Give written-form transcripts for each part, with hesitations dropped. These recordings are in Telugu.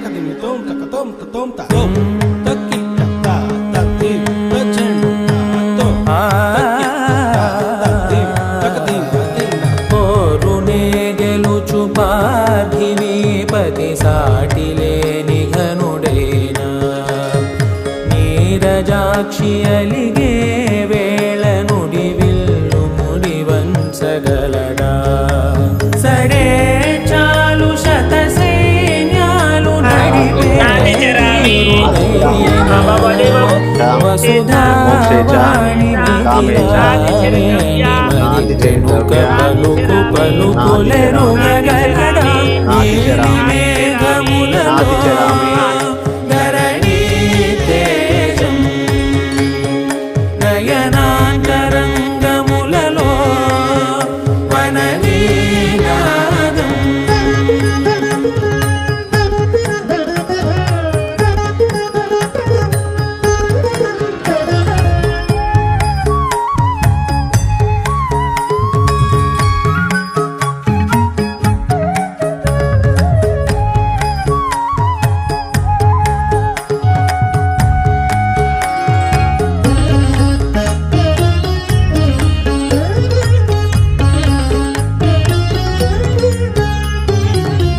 తకదిమి తోం తకతోం తోం తోం తక్కి తక్తా తక్తి తచెండు తోం తక్కి తక్తి తకదిమి తకదిమి ఓరునే గెలుచు పార్థివీపతి సాటిలేని ఘనుడేనా నీరజాక్షి అలిగే వేళ నుడి విల్లు ముడివంచగలడా సడే చాలు శత సైన్యాలు నడిపే వసుధావాణి పలుకు పలుకులెరుగగలడా మేఘములలో ధరణీ తేజం నయనాంతరంగములలో వననీనాదం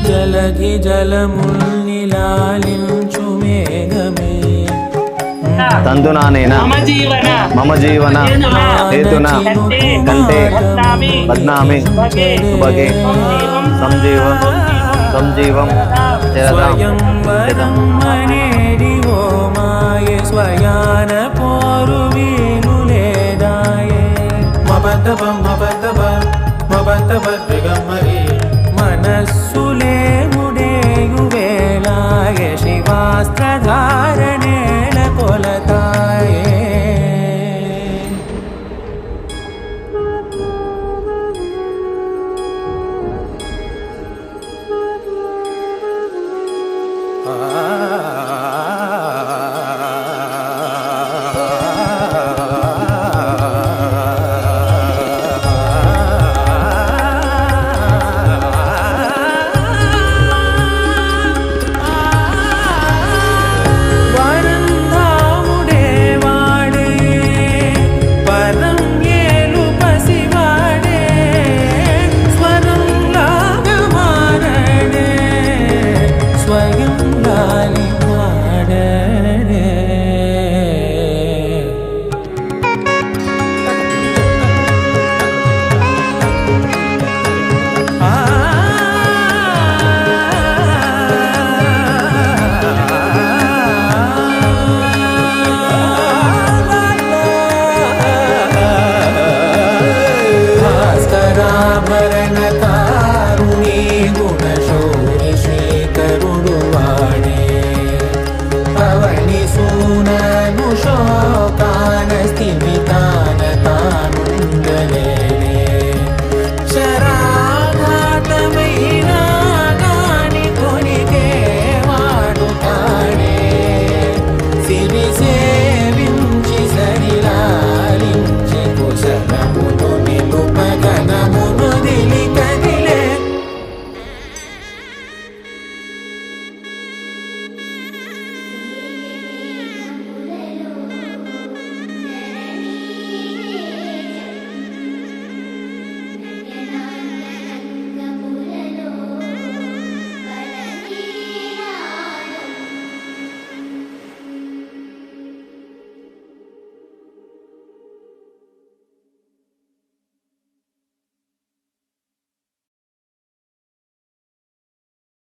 జలధి జలముల్నిలాలించు మేఘమే తంతునానేన మమ జీవన హేతున కంటే బద్నామి సుభగే సంజీవం సంజీవం స్వయం వదమ్మనేడి ఓ మాయే స్వయాన పోరు వీలు లేదాయే మబద్దబ మబద్దబ మబద్దబ దిగమ్మరి మనస్సులే ముడేయు వేలాయ శివాస్త్రధారణేళ కొలతాయే ఆ